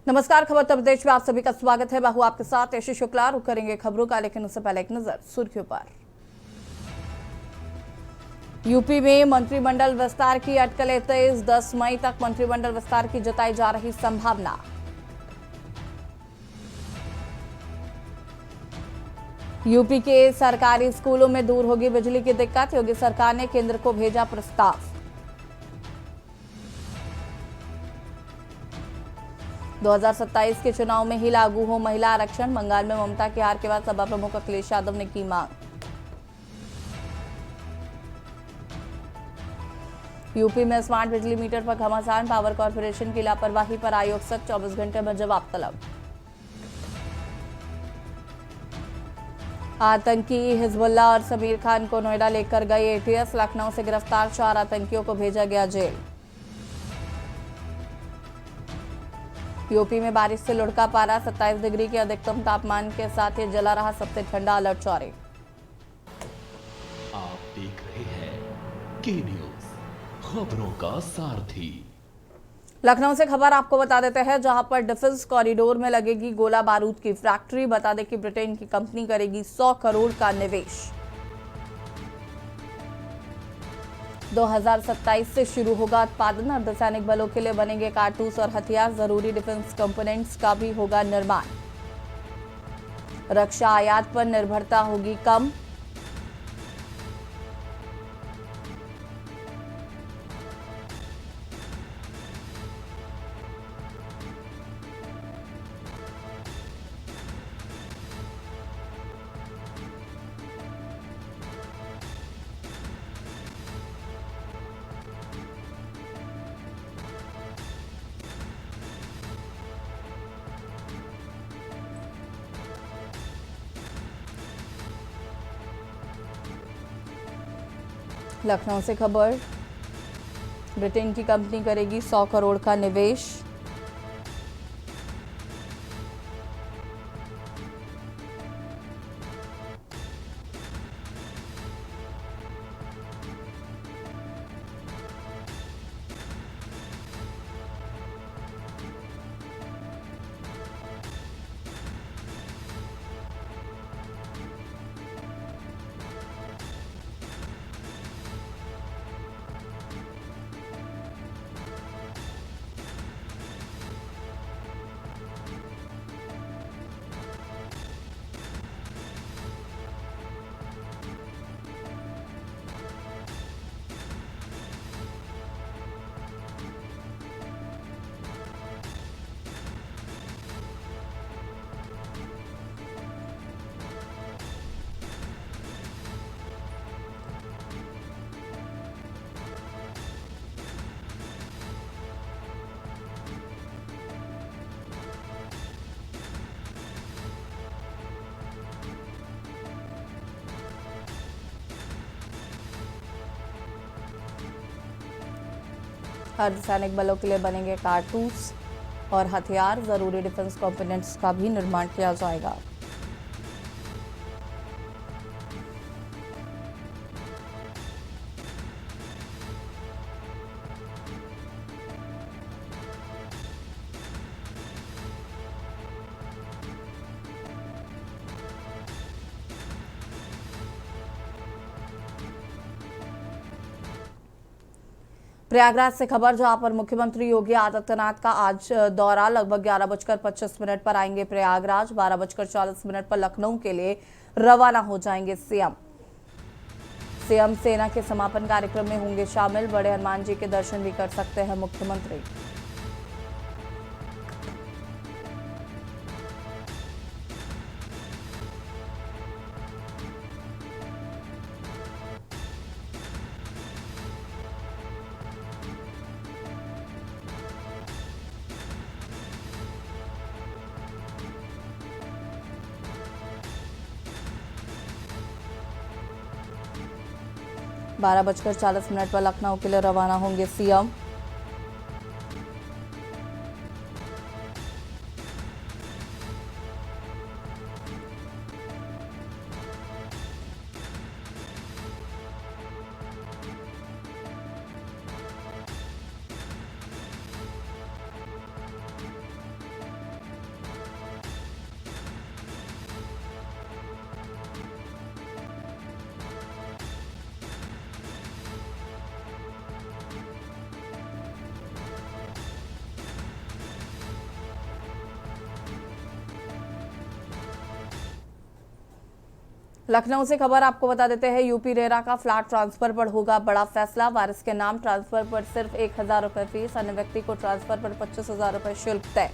नमस्कार, खबर उत्तर प्रदेश में आप सभी का स्वागत है। मैं हूं आपके साथ यशी शुक्ला। रुक करेंगे खबरों का, लेकिन उससे पहले एक नजर सुर्खियों पर। यूपी में मंत्रिमंडल विस्तार की अटकलें तेज। 10 मई तक मंत्रिमंडल विस्तार की जताई जा रही संभावना। यूपी के सरकारी स्कूलों में दूर होगी बिजली की दिक्कत। योगी सरकार ने केंद्र को भेजा प्रस्ताव। 2027 के चुनाव में ही लागू हो महिला आरक्षण। बंगाल में ममता की हार के बाद सपा प्रमुख अखिलेश यादव ने की मांग। यूपी में स्मार्ट बिजली मीटर पर घमासान। पावर कॉर्पोरेशन की लापरवाही पर आयोग से 24 घंटे में जवाब तलब। आतंकी हिजबुल्लाह और समीर खान को नोएडा लेकर गए एटीएस। लखनऊ से गिरफ्तार 4 आतंकियों को भेजा गया जेल। यूपी में बारिश से लुढ़का पारा। 27 डिग्री के अधिकतम तापमान के साथ ही जला रहा सबसे ठंडा अलर्ट जारी। आप देख रहे हैं के न्यूज, खबरों का सारथी। लखनऊ से खबर आपको बता देते हैं, जहां पर डिफेंस कॉरिडोर में लगेगी गोला बारूद की फैक्ट्री। बता दें कि ब्रिटेन की कंपनी करेगी 100 करोड़ का निवेश। 2027 से शुरू होगा उत्पादन। अर्धसैनिक बलों के लिए बनेंगे कारतूस और हथियार। जरूरी डिफेंस कंपोनेंट्स का भी होगा निर्माण। रक्षा आयात पर निर्भरता होगी कम। लखनऊ से खबर, ब्रिटेन की कंपनी करेगी 100 करोड़ का निवेश। अर्धसैनिक बलों के लिए बनेंगे कारतूस और हथियार। जरूरी डिफेंस कंपोनेंट्स का भी निर्माण किया जाएगा। प्रयागराज से खबर, जहां पर मुख्यमंत्री योगी आदित्यनाथ का आज दौरा। लगभग 11:25 पर आएंगे प्रयागराज। 12:40 पर लखनऊ के लिए रवाना हो जाएंगे सीएम। सीएम सेना के समापन कार्यक्रम में होंगे शामिल। बड़े हनुमान जी के दर्शन भी कर सकते हैं मुख्यमंत्री। बारह बजकर 40 पर लखनऊ के लिए रवाना होंगे सीएम। लखनऊ से खबर आपको बता देते हैं, यूपी रेरा का फ्लैट ट्रांसफर पर होगा बड़ा फैसला। वारिस के नाम ट्रांसफर पर सिर्फ 1,000 रुपए फीस, अन्य व्यक्ति को ट्रांसफर पर 25,000 रुपए शुल्क तय।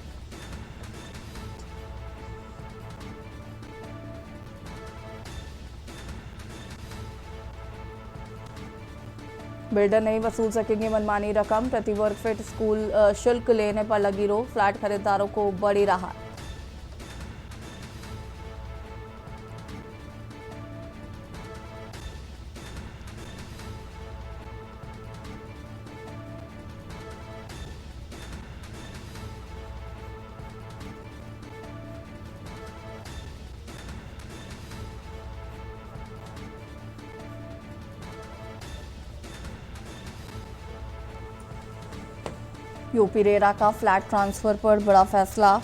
बिल्डर नहीं वसूल सकेंगे मनमानी रकम, प्रति वर्ग फीट स्कूल शुल्क लेने पर लगी रोक, फ्लैट खरीदारों को बड़ी राहत। यूपी रेरा का फ्लैट ट्रांसफर पर बड़ा फैसला।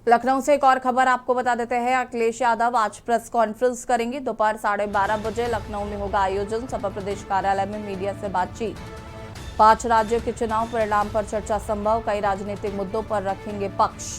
लखनऊ से एक और खबर आपको बता देते हैं, अखिलेश यादव आज प्रेस कॉन्फ्रेंस करेंगे। दोपहर 12:30 बजे लखनऊ में होगा आयोजन। सपा प्रदेश कार्यालय में मीडिया से बातचीत। 5 राज्यों के चुनाव परिणाम पर चर्चा संभव, कई राजनीतिक मुद्दों पर रखेंगे पक्ष।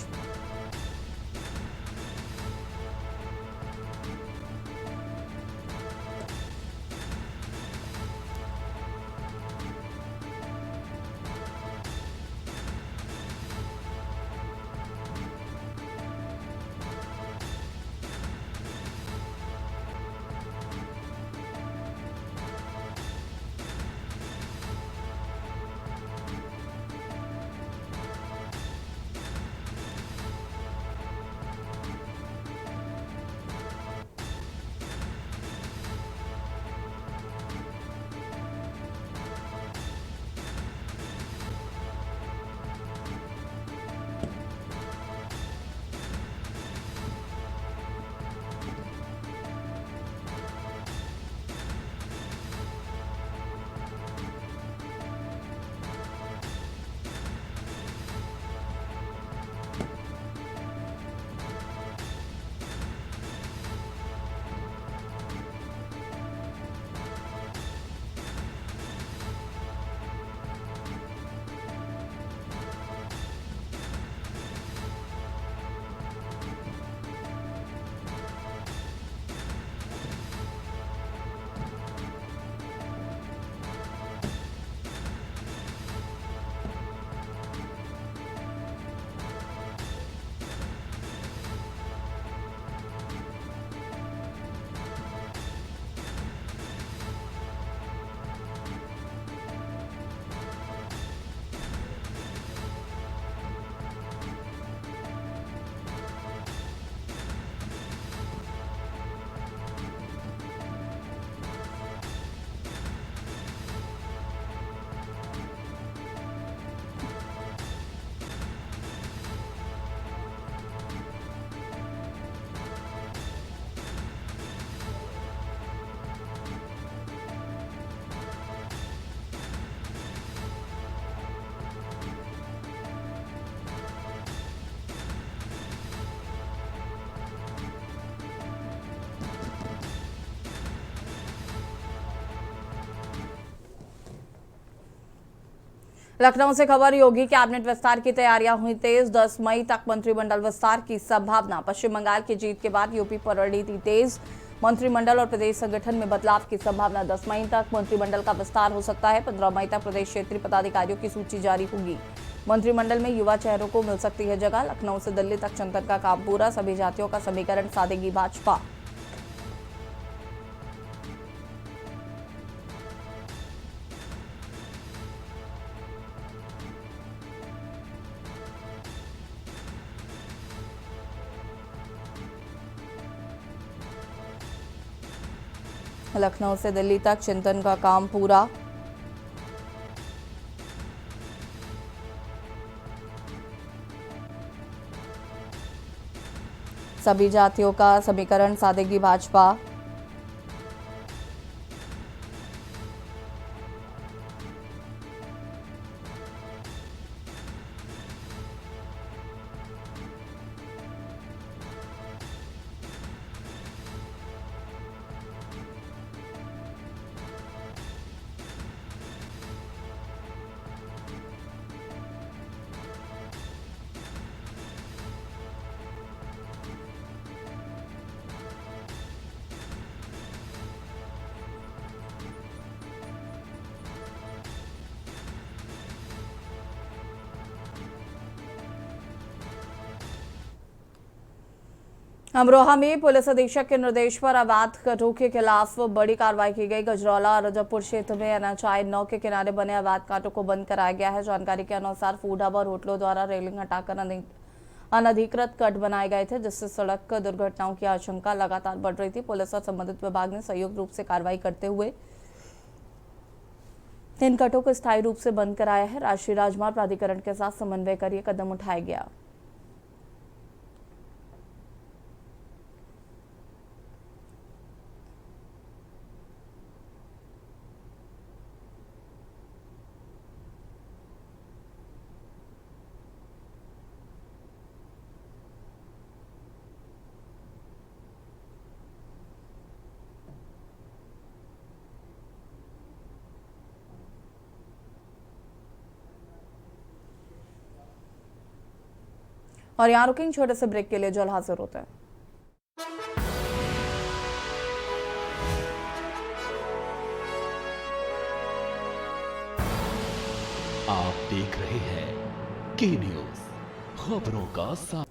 लखनऊ से खबर, योगी कैबिनेट विस्तार की तैयारियां हुई तेज, 10 मई तक मंत्रिमंडल विस्तार की संभावना। पश्चिम बंगाल की जीत के बाद यूपी पर रणनीति तेज, मंत्रिमंडल और प्रदेश संगठन में बदलाव की संभावना। 10 मई तक मंत्रिमंडल का विस्तार हो सकता है। 15 मई तक प्रदेश क्षेत्रीय पदाधिकारियों की सूची जारी होगी। मंत्रिमंडल में युवा चेहरों को मिल सकती है जगह। लखनऊ से दिल्ली तक चिंतन का काम पूरा, सभी जातियों का समीकरण साधेगी भाजपा। लखनऊ से दिल्ली तक चिंतन का काम पूरा, सभी जातियों का समीकरण साधेगी भाजपा। अमरोहा में पुलिस अधीक्षक के निर्देश पर अवैध कटों के खिलाफ बड़ी कार्रवाई की गई। गजरौला और रजबपुर क्षेत्र में एनएच 9 के किनारे बने अवैध कांटों को बंद कराया गया है। जानकारी के अनुसार फूड हब और होटलों द्वारा रेलिंग हटाकर अनधिकृत कट बनाए गए थे, जिससे सड़क दुर्घटनाओं की आशंका लगातार बढ़ रही थी। पुलिस और संबंधित विभाग ने संयुक्त रूप से कार्रवाई करते हुए इन कटों को स्थायी रूप से बंद कराया है। राष्ट्रीय राजमार्ग प्राधिकरण के साथ समन्वय कर यह कदम उठाया गया। और यहाँ रुकेंगे छोटे से ब्रेक के लिए, जल्द हाजिर होते हैं। आप देख रहे हैं के न्यूज, खबरों का साथ।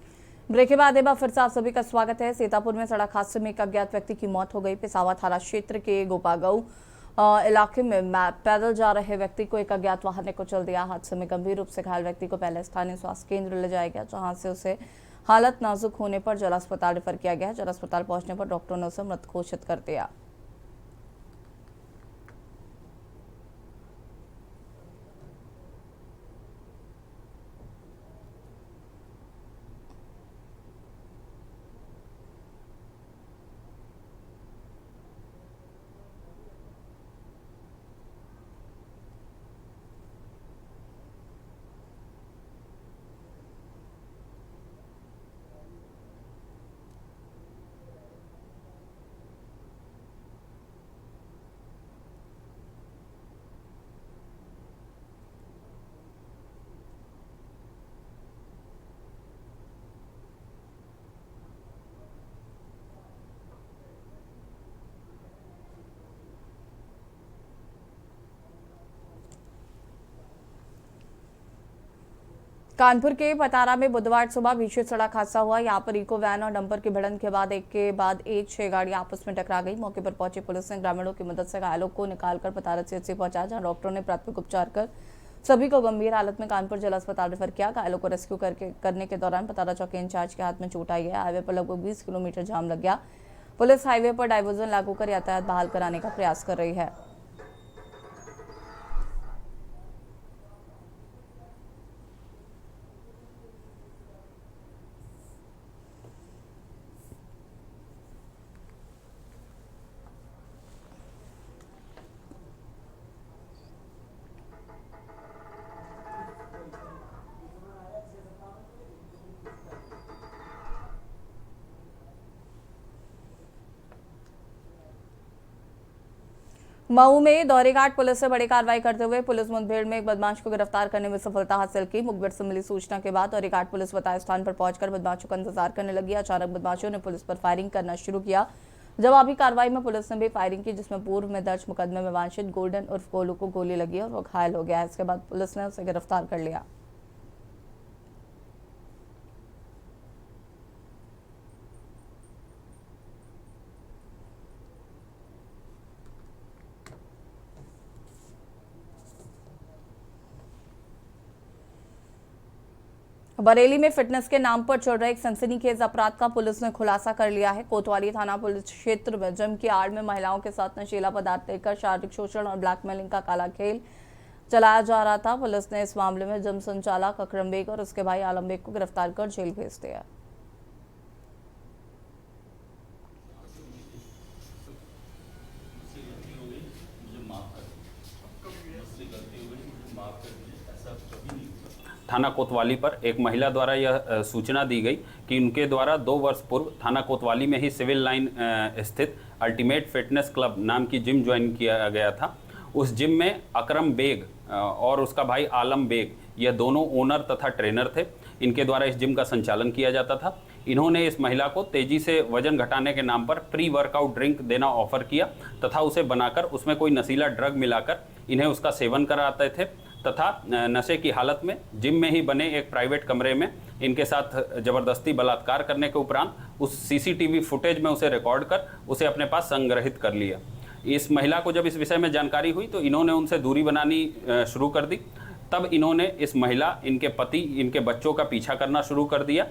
ब्रेक के बाद एक बार फिर से आप सभी का स्वागत है। सीतापुर में सड़क हादसे में एक अज्ञात व्यक्ति की मौत हो गई। पिसावा थाना क्षेत्र के गोपागांव इलाके में पैदल जा रहे व्यक्ति को एक अज्ञात वाहन ने कुचल दिया। हादसे में गंभीर रूप से घायल व्यक्ति को पहले स्थानीय स्वास्थ्य केंद्र ले जाया गया, जहां से उसे हालत नाजुक होने पर जिला अस्पताल रेफर किया गया। जिला अस्पताल पहुंचने पर डॉक्टरों ने उसे मृत घोषित कर दिया। कानपुर के पतारा में बुधवार सुबह भीषण सड़क हादसा हुआ। यहां पर इको वैन और डंपर की भिड़ंत के बाद एक के बाद एक 6 गाड़ियां आपस में टकरा गई। मौके पर पहुंची पुलिस ने ग्रामीणों की मदद से घायलों को निकालकर पतारा सीएचसी पहुंचाया, जहां डॉक्टरों ने प्राथमिक उपचार कर सभी को गंभीर हालत में कानपुर जिला अस्पताल रेफर किया। घायलों को रेस्क्यू करने के दौरान पतारा चौकी इंचार्ज के हाथ में चोट आई है। हाईवे पर लगभग 20 किलोमीटर जाम लग गया। पुलिस हाईवे पर डाइवर्जन लागू कर यातायात बहाल कराने का प्रयास कर रही है। मऊ में दौरीघाट पुलिस ने बड़ी कार्रवाई करते हुए पुलिस मुठभेड़ में एक बदमाश को गिरफ्तार करने में सफलता हासिल की। मुखबिर से मिली सूचना के बाद दौरीघाट पुलिस बताए स्थान पर पहुंचकर बदमाशों का इंतजार करने लगी। अचानक बदमाशों ने पुलिस पर फायरिंग करना शुरू किया। जवाबी कार्रवाई में पुलिस ने भी फायरिंग की, जिसमें पूर्व में दर्ज मुकदमे में वांछित गोल्डन उर्फ गोलू को गोली लगी और वो घायल हो गया। इसके बाद पुलिस ने उसे गिरफ्तार कर लिया। बरेली में फिटनेस के नाम पर चल रहे एक सनसनीखेज अपराध का पुलिस ने खुलासा कर लिया है। कोतवाली थाना पुलिस क्षेत्र में जिम की आड़ में महिलाओं के साथ नशीला पदार्थ लेकर शारीरिक शोषण और ब्लैकमेलिंग का काला खेल चलाया जा रहा था। पुलिस ने इस मामले में जिम संचालक अकरम बेग और उसके भाई आलम बेग को गिरफ्तार कर जेल भेज दिया। थाना कोतवाली पर एक महिला द्वारा यह सूचना दी गई कि उनके द्वारा 2 वर्ष पूर्व थाना कोतवाली में ही सिविल लाइन स्थित अल्टीमेट फिटनेस क्लब नाम की जिम ज्वाइन किया गया था। उस जिम में अकरम बेग और उसका भाई आलम बेग, यह दोनों ओनर तथा ट्रेनर थे। इनके द्वारा इस जिम का संचालन किया जाता था। इन्होंने इस महिला को तेजी से वजन घटाने के नाम पर प्री वर्कआउट ड्रिंक देना ऑफर किया तथा उसे बनाकर उसमें कोई नशीला ड्रग मिलाकर इन्हें उसका सेवन कराते थे तथा नशे की हालत में जिम में ही बने एक प्राइवेट कमरे में इनके साथ ज़बरदस्ती बलात्कार करने के उपरांत उस सीसीटीवी फुटेज में उसे रिकॉर्ड कर उसे अपने पास संग्रहित कर लिया। इस महिला को जब इस विषय में जानकारी हुई तो इन्होंने उनसे दूरी बनानी शुरू कर दी। तब इन्होंने इस महिला, इनके पति, इनके बच्चों का पीछा करना शुरू कर दिया।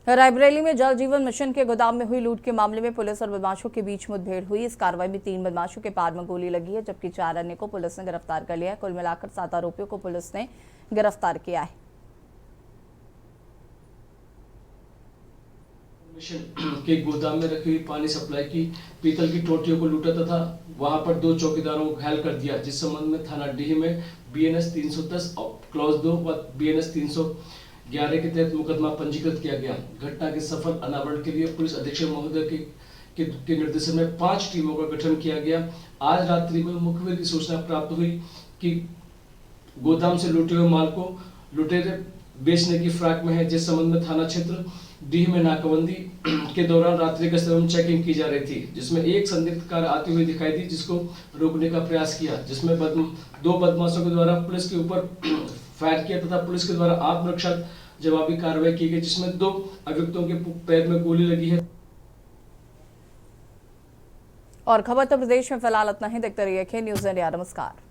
रायबरेली में जल जीवन मिशन के गोदाम में हुई लूट के मामले में पुलिस और बदमाशों के बीच मुठभेड़ हुई। इस कार्रवाई में 3 बदमाशों के पार में गोली लगी है, जबकि 4 अन्य को पुलिस ने गिरफ्तार कर लिया है। कुल मिलाकर 7 आरोपियों को पुलिस ने गिरफ्तार किया है। मिशन के गोदाम में रखी हुई पानी सप्लाई की पीतल की टोटियों को लूटा तथा वहां पर 2 चौकीदारों को घायल कर दिया, जिस संबंध में थाना डीह में BNS 310 क्लॉज 2 व BNS 311 के तहत मुकदमा पंजीकृत किया गया। घटना के सफल अनावरण के लिए पुलिस अधीक्षक महोदय के निर्देशन में 5 टीमों का गठन किया गया। आज रात्रि में मुखबिर की सूचना प्राप्त हुई कि गोदाम से लूटे हुए माल को लुटेरे बेचने की फिराक में है, जिस संबंध में थाना क्षेत्र डीह में नाकाबंदी के दौरान रात्रि गश्त एवं चेकिंग की जा रही थी, जिसमें एक संदिग्ध कार आती हुई दिखाई दी, जिसको रोकने का प्रयास किया, जिसमें 2 बदमाशों के द्वारा पुलिस के ऊपर फायर किया तथा पुलिस के द्वारा आत्मरक्षा जवाबी कार्रवाई की गई, जिसमें 2 अभियुक्तों के पैर में गोली लगी है। और खबर तो प्रदेश में फिलहाल इतना ही। देखते रहिए न्यूज़ इंडिया। नमस्कार।